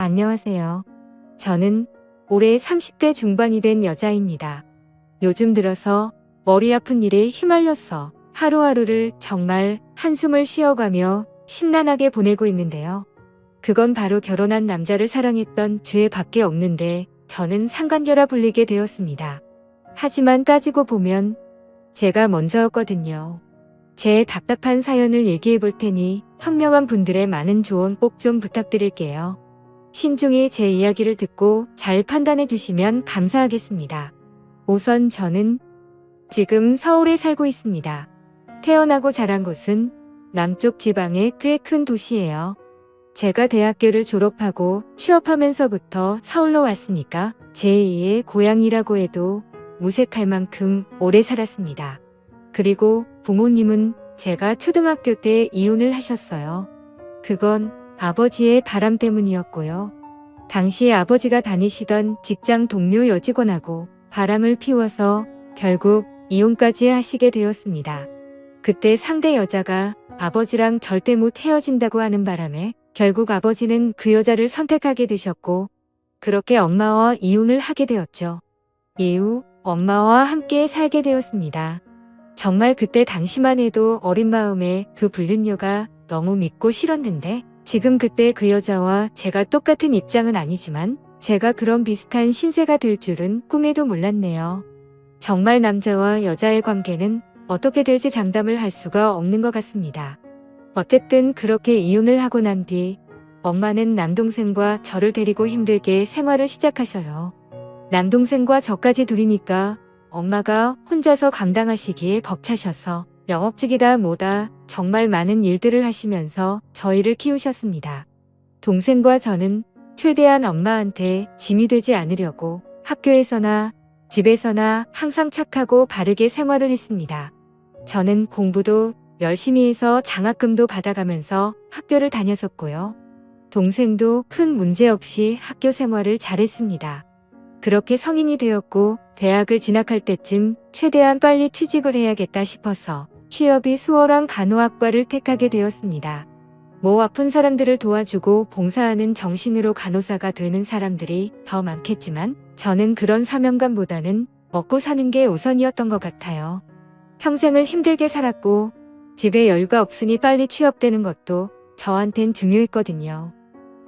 안녕하세요. 저는 올해 30대 중반이 된 여자입니다. 요즘 들어서 머리 아픈 일에 휘말려서 하루하루를 정말 한숨을 쉬어가며 심란하게 보내고 있는데요. 그건 바로 결혼한 남자를 사랑했던 죄밖에 없는데 저는 상간녀라 불리게 되었습니다. 하지만 따지고 보면 제가 먼저였거든요. 제 답답한 사연을 얘기해 볼 테니 현명한 분들의 많은 조언 꼭 좀 부탁드릴게요. 신중히 제 이야기를 듣고 잘 판단해 주시면 감사하겠습니다. 우선 저는 지금 서울에 살고 있습니다. 태어나고 자란 곳은 남쪽 지방의 꽤 큰 도시예요. 제가 대학교를 졸업하고 취업하면서부터 서울로 왔으니까 제2의 고향이라고 해도 무색할 만큼 오래 살았습니다. 그리고 부모님은 제가 초등학교 때 이혼을 하셨어요. 그건 아버지의 바람 때문이었고요. 당시 아버지가 다니시던 직장 동료 여직원하고 바람을 피워서 결국 이혼까지 하시게 되었습니다. 그때 상대 여자가 아버지랑 절대 못 헤어진다고 하는 바람에 결국 아버지는 그 여자를 선택하게 되셨고 그렇게 엄마와 이혼을 하게 되었죠. 이후 엄마와 함께 살게 되었습니다. 정말 그때 당시만 해도 어린 마음에 그 불륜녀가 너무 믿고 싫었는데 지금 그때 그 여자와 제가 똑같은 입장은 아니지만 제가 그런 비슷한 신세가 될 줄은 꿈에도 몰랐네요. 정말 남자와 여자의 관계는 어떻게 될지 장담을 할 수가 없는 것 같습니다. 어쨌든 그렇게 이혼을 하고 난 뒤 엄마는 남동생과 저를 데리고 힘들게 생활을 시작하셔요. 남동생과 저까지 둘이니까 엄마가 혼자서 감당하시기에 벅차셔서 영업직이다 뭐다 정말 많은 일들을 하시면서 저희를 키우셨습니다. 동생과 저는 최대한 엄마한테 짐이 되지 않으려고 학교에서나 집에서나 항상 착하고 바르게 생활을 했습니다. 저는 공부도 열심히 해서 장학금도 받아가면서 학교를 다녔었고요. 동생도 큰 문제 없이 학교 생활을 잘했습니다. 그렇게 성인이 되었고 대학을 진학할 때쯤 최대한 빨리 취직을 해야겠다 싶어서 취업이 수월한 간호학과를 택하게 되었습니다. 아픈 사람들을 도와주고 봉사하는 정신으로 간호사가 되는 사람들이 더 많겠지만 저는 그런 사명감보다는 먹고 사는 게 우선이었던 것 같아요. 평생을 힘들게 살았고 집에 여유가 없으니 빨리 취업되는 것도 저한텐 중요했거든요.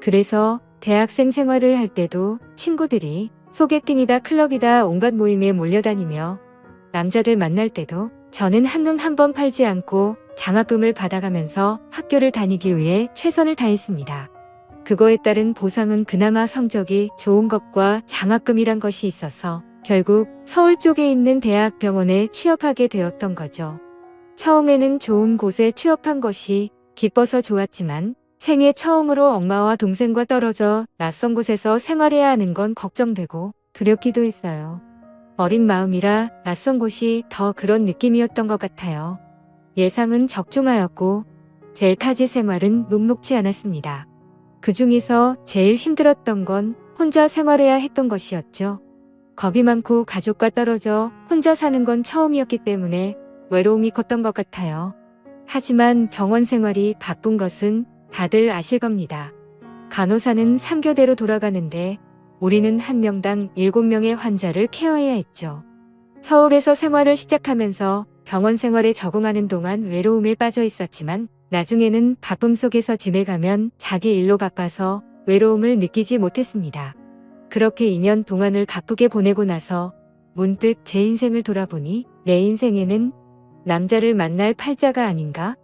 그래서 대학생 생활을 할 때도 친구들이 소개팅이다 클럽이다 온갖 모임에 몰려다니며 남자들 만날 때도 저는 한눈 한 번 팔지 않고 장학금을 받아가면서 학교를 다니기 위해 최선을 다했습니다. 그거에 따른 보상은 그나마 성적이 좋은 것과 장학금이란 것이 있어서 결국 서울 쪽에 있는 대학병원에 취업하게 되었던 거죠. 처음에는 좋은 곳에 취업한 것이 기뻐서 좋았지만 생애 처음으로 엄마와 동생과 떨어져 낯선 곳에서 생활해야 하는 건 걱정되고 두렵기도 했어요. 어린 마음이라 낯선 곳이 더 그런 느낌이었던 것 같아요. 예상은 적중하였고 제 타지 생활은 녹록지 않았습니다. 그 중에서 제일 힘들었던 건 혼자 생활해야 했던 것이었죠. 겁이 많고 가족과 떨어져 혼자 사는 건 처음이었기 때문에 외로움이 컸던 것 같아요. 하지만 병원 생활이 바쁜 것은 다들 아실 겁니다. 간호사는 3교대로 돌아가는데 우리는 한 명당 7명의 환자를 케어해야 했죠. 서울에서 생활을 시작하면서 병원 생활에 적응하는 동안 외로움에 빠져 있었지만 나중에는 바쁨 속에서 집에 가면 자기 일로 바빠서 외로움을 느끼지 못했습니다. 그렇게 2년 동안을 바쁘게 보내고 나서 문득 제 인생을 돌아보니 내 인생에는 남자를 만날 팔자가 아닌가?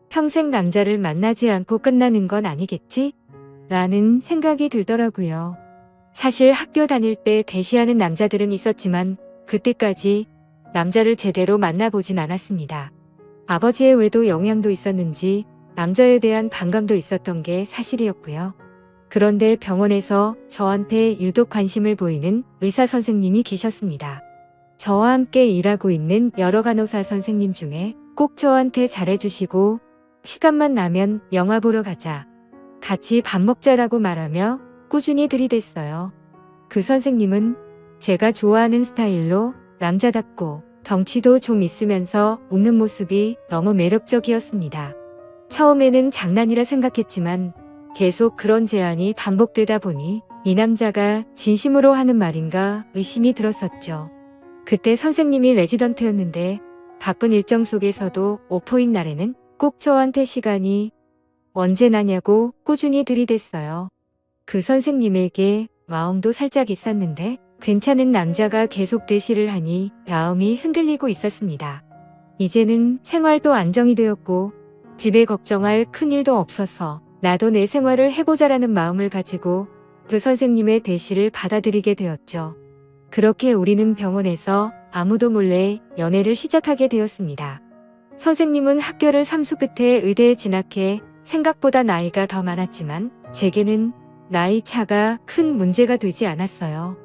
평생 남자를 만나지 않고 끝나는 건 아니겠지? 라는 생각이 들더라고요. 사실 학교 다닐 때 대시하는 남자들은 있었지만 그때까지 남자를 제대로 만나보진 않았습니다. 아버지의 외도 영향도 있었는지 남자에 대한 반감도 있었던 게 사실이었고요. 그런데 병원에서 저한테 유독 관심을 보이는 의사 선생님이 계셨습니다. 저와 함께 일하고 있는 여러 간호사 선생님 중에 꼭 저한테 잘해주시고 시간만 나면 영화 보러 가자, 같이 밥 먹자라고 말하며 꾸준히 들이댔어요. 그 선생님은 제가 좋아하는 스타일로 남자답고 덩치도 좀 있으면서 웃는 모습이 너무 매력적이었습니다. 처음에는 장난이라 생각했지만 계속 그런 제안이 반복되다 보니 이 남자가 진심으로 하는 말인가 의심이 들었었죠. 그때 선생님이 레지던트였는데 바쁜 일정 속에서도 오프인 날에는 꼭 저한테 시간이 언제 나냐고 꾸준히 들이댔어요. 그 선생님에게 마음도 살짝 있었는데 괜찮은 남자가 계속 대시를 하니 마음이 흔들리고 있었습니다. 이제는 생활도 안정이 되었고 집에 걱정할 큰일도 없어서 나도 내 생활을 해보자라는 마음을 가지고 그 선생님의 대시를 받아들이게 되었죠. 그렇게 우리는 병원에서 아무도 몰래 연애를 시작하게 되었습니다. 선생님은 학교를 삼수 끝에 의대에 진학해 생각보다 나이가 더 많았지만 제게는 나이 차가 큰 문제가 되지 않았어요.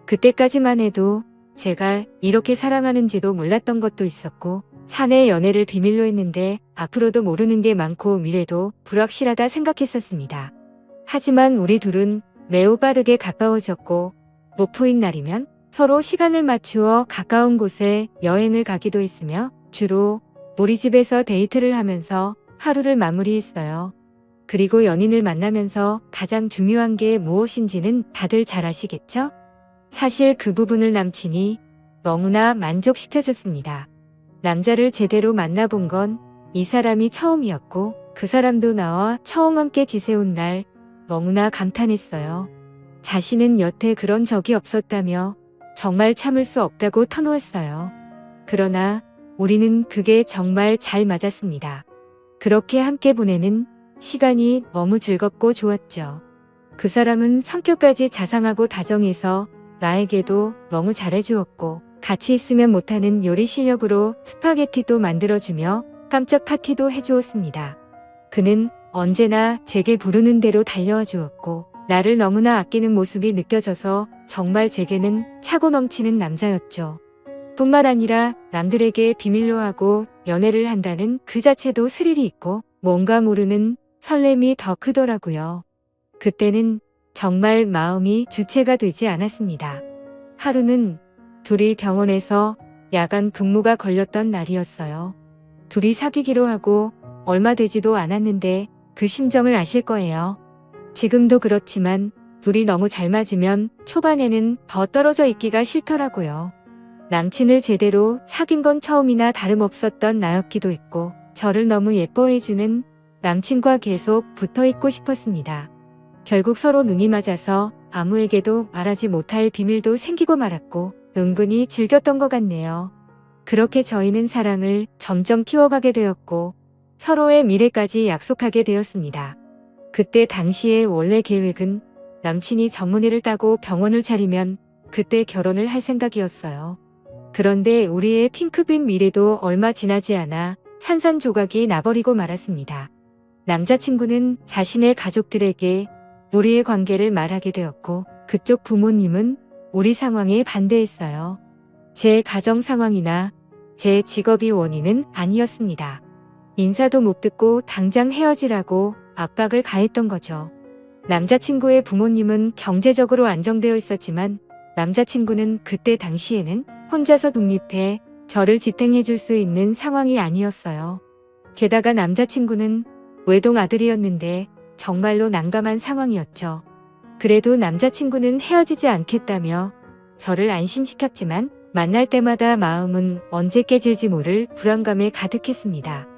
그때까지만 해도 제가 이렇게 사랑하는지도 몰랐던 것도 있었고 사내 연애를 비밀로 했는데 앞으로도 모르는 게 많고 미래도 불확실하다 생각했었습니다. 하지만 우리 둘은 매우 빠르게 가까워졌고 목포인 날이면 서로 시간을 맞추어 가까운 곳에 여행을 가기도 했으며 주로 우리 집에서 데이트를 하면서 하루를 마무리했어요. 그리고 연인을 만나면서 가장 중요한 게 무엇인지는 다들 잘 아시겠죠? 사실 그 부분을 남친이 너무나 만족시켜줬습니다. 남자를 제대로 만나본 건 이 사람이 처음이었고 그 사람도 나와 처음 함께 지새운 날 너무나 감탄했어요. 자신은 여태 그런 적이 없었다며 정말 참을 수 없다고 터놓았어요. 그러나 우리는 그게 정말 잘 맞았습니다. 그렇게 함께 보내는 시간이 너무 즐겁고 좋았죠. 그 사람은 성격까지 자상하고 다정해서 나에게도 너무 잘해주었고 같이 있으면 못하는 요리 실력으로 스파게티도 만들어주며 깜짝 파티도 해주었습니다. 그는 언제나 제게 부르는 대로 달려와 주었고 나를 너무나 아끼는 모습이 느껴져서 정말 제게는 차고 넘치는 남자였죠. 뿐만 아니라 남들에게 비밀로 하고 연애를 한다는 그 자체도 스릴이 있고 뭔가 모르는 설렘이 더 크더라고요. 그때는 정말 마음이 주체가 되지 않았습니다. 하루는 둘이 병원에서 야간 근무가 걸렸던 날이었어요. 둘이 사귀기로 하고 얼마 되지도 않았는데 그 심정을 아실 거예요. 지금도 그렇지만 둘이 너무 잘 맞으면 초반에는 더 떨어져 있기가 싫더라고요. 남친을 제대로 사귄 건 처음이나 다름없었던 나였기도 했고 저를 너무 예뻐해주는 남친과 계속 붙어있고 싶었습니다. 결국 서로 눈이 맞아서 아무에게도 말하지 못할 비밀도 생기고 말았고 은근히 즐겼던 것 같네요. 그렇게 저희는 사랑을 점점 키워가게 되었고 서로의 미래까지 약속하게 되었습니다. 그때 당시에 원래 계획은 남친이 전문의를 따고 병원을 차리면 그때 결혼을 할 생각이었어요. 그런데 우리의 핑크빛 미래도 얼마 지나지 않아 산산조각이 나버리고 말았습니다. 남자친구는 자신의 가족들에게 우리의 관계를 말하게 되었고 그쪽 부모님은 우리 상황에 반대했어요. 제 가정 상황이나 제 직업이 원인은 아니었습니다. 인사도 못 듣고 당장 헤어지라고 압박을 가했던 거죠. 남자친구의 부모님은 경제적으로 안정되어 있었지만 남자친구는 그때 당시에는 혼자서 독립해 저를 지탱해 줄 수 있는 상황이 아니었어요. 게다가 남자친구는 외동 아들이었는데 정말로 난감한 상황이었죠. 그래도 남자친구는 헤어지지 않겠다며 저를 안심시켰지만 만날 때마다 마음은 언제 깨질지 모를 불안감에 가득했습니다.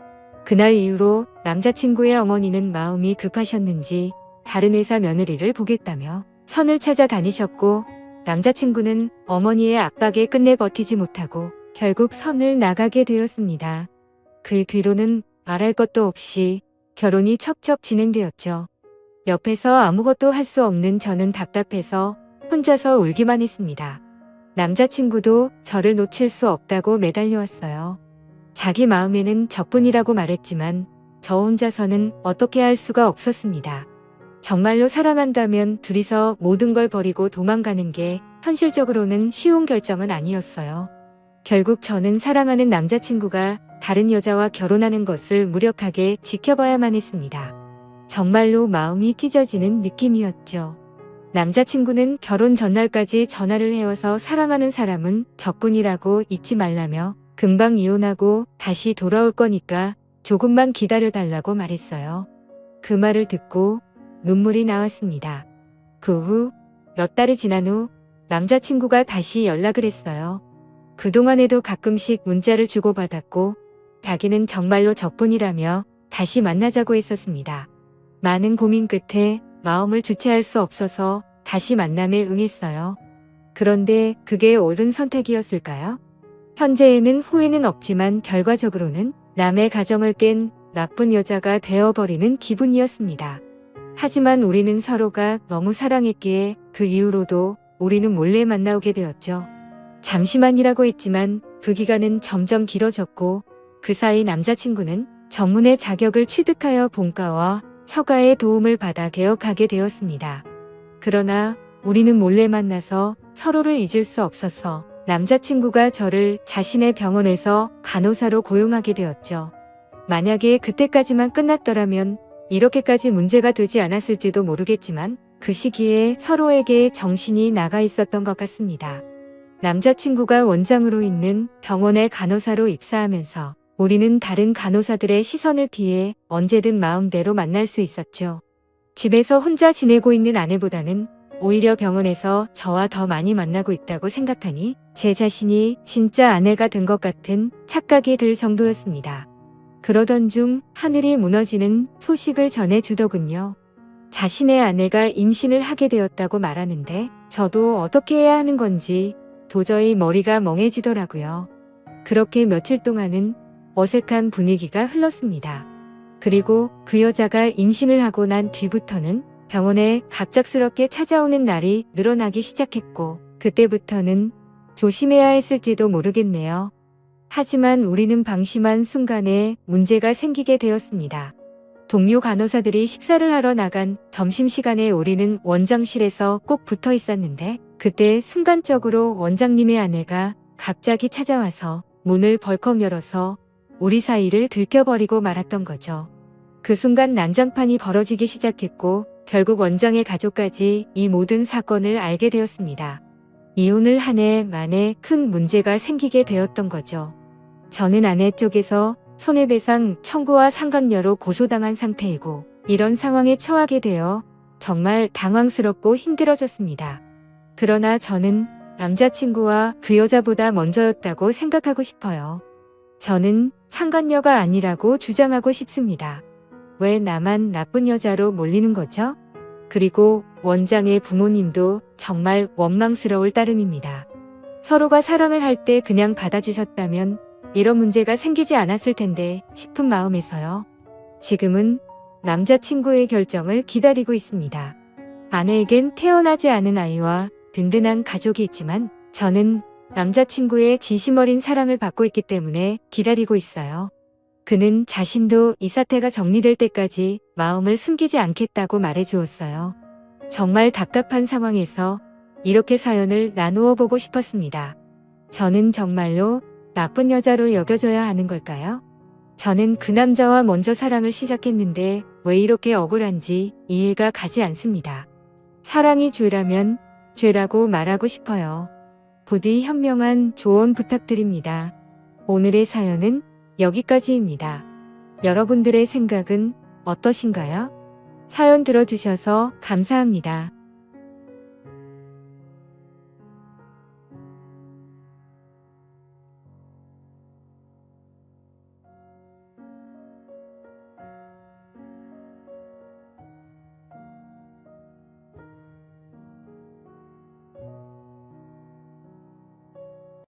그날 이후로 남자친구의 어머니는 마음이 급하셨는지 다른 회사 며느리를 보겠다며 선을 찾아다니셨고 남자친구는 어머니의 압박에 끝내 버티지 못하고 결국 선을 나가게 되었습니다. 그 뒤로는 말할 것도 없이 결혼이 척척 진행되었죠. 옆에서 아무것도 할 수 없는 저는 답답해서 혼자서 울기만 했습니다. 남자친구도 저를 놓칠 수 없다고 매달려왔어요. 자기 마음에는 저뿐이라고 말했지만 저 혼자서는 어떻게 할 수가 없었습니다. 정말로 사랑한다면 둘이서 모든 걸 버리고 도망가는 게 현실적으로는 쉬운 결정은 아니었어요. 결국 저는 사랑하는 남자친구가 다른 여자와 결혼하는 것을 무력하게 지켜봐야만 했습니다. 정말로 마음이 찢어지는 느낌이었죠. 남자친구는 결혼 전날까지 전화를 해와서 사랑하는 사람은 저뿐이라고 잊지 말라며 금방 이혼하고 다시 돌아올 거니까 조금만 기다려달라고 말했어요. 그 말을 듣고 눈물이 나왔습니다. 그 후 몇 달이 지난 후 남자친구가 다시 연락을 했어요. 그동안에도 가끔씩 문자를 주고받았고 자기는 정말로 저뿐이라며 다시 만나자고 했었습니다. 많은 고민 끝에 마음을 주체할 수 없어서 다시 만남에 응했어요. 그런데 그게 옳은 선택이었을까요? 현재에는 후회는 없지만 결과적으로는 남의 가정을 깬 나쁜 여자가 되어버리는 기분이었습니다. 하지만 우리는 서로가 너무 사랑했기에 그 이후로도 우리는 몰래 만나오게 되었죠. 잠시만이라고 했지만 그 기간은 점점 길어졌고 그 사이 남자친구는 전문의 자격을 취득하여 본과와 처가의 도움을 받아 개업하게 되었습니다. 그러나 우리는 몰래 만나서 서로를 잊을 수 없어서 남자친구가 저를 자신의 병원에서 간호사로 고용하게 되었죠. 만약에 그때까지만 끝났더라면 이렇게까지 문제가 되지 않았을지도 모르겠지만 그 시기에 서로에게 정신이 나가 있었던 것 같습니다. 남자친구가 원장으로 있는 병원의 간호사로 입사하면서 우리는 다른 간호사들의 시선을 피해 언제든 마음대로 만날 수 있었죠. 집에서 혼자 지내고 있는 아내보다는 오히려 병원에서 저와 더 많이 만나고 있다고 생각하니 제 자신이 진짜 아내가 된 것 같은 착각이 들 정도였습니다. 그러던 중 하늘이 무너지는 소식을 전해주더군요. 자신의 아내가 임신을 하게 되었다고 말하는데 저도 어떻게 해야 하는 건지 도저히 머리가 멍해지더라고요. 그렇게 며칠 동안은 어색한 분위기가 흘렀습니다. 그리고 그 여자가 임신을 하고 난 뒤부터는 병원에 갑작스럽게 찾아오는 날이 늘어나기 시작했고 그때부터는 조심해야 했을지도 모르겠네요. 하지만 우리는 방심한 순간에 문제가 생기게 되었습니다. 동료 간호사들이 식사를 하러 나간 점심시간에 우리는 원장실에서 꼭 붙어 있었는데 그때 순간적으로 원장님의 아내가 갑자기 찾아와서 문을 벌컥 열어서 우리 사이를 들켜버리고 말았던 거죠. 그 순간 난장판이 벌어지기 시작했고 결국 원장의 가족까지 이 모든 사건을 알게 되었습니다. 이혼을 한 해 만에 큰 문제가 생기게 되었던 거죠. 저는 아내 쪽에서 손해배상 청구와 상간녀로 고소당한 상태이고 이런 상황에 처하게 되어 정말 당황스럽고 힘들어졌습니다. 그러나 저는 남자친구와 그 여자보다 먼저였다고 생각하고 싶어요. 저는 상간녀가 아니라고 주장하고 싶습니다. 왜 나만 나쁜 여자로 몰리는 거죠? 그리고 원장의 부모님도 정말 원망스러울 따름입니다. 서로가 사랑을 할 때 그냥 받아주셨다면 이런 문제가 생기지 않았을 텐데 싶은 마음에서요. 지금은 남자친구의 결정을 기다리고 있습니다. 아내에겐 태어나지 않은 아이와 든든한 가족이 있지만 저는 남자친구의 진심 어린 사랑을 받고 있기 때문에 기다리고 있어요. 그는 자신도 이 사태가 정리될 때까지 마음을 숨기지 않겠다고 말해주었어요. 정말 답답한 상황에서 이렇게 사연을 나누어 보고 싶었습니다. 저는 정말로 나쁜 여자로 여겨져야 하는 걸까요? 저는 그 남자와 먼저 사랑을 시작했는데 왜 이렇게 억울한지 이해가 가지 않습니다. 사랑이 죄라면 죄라고 말하고 싶어요. 부디 현명한 조언 부탁드립니다. 오늘의 사연은 여기까지입니다. 여러분들의 생각은 어떠신가요? 사연 들어주셔서 감사합니다.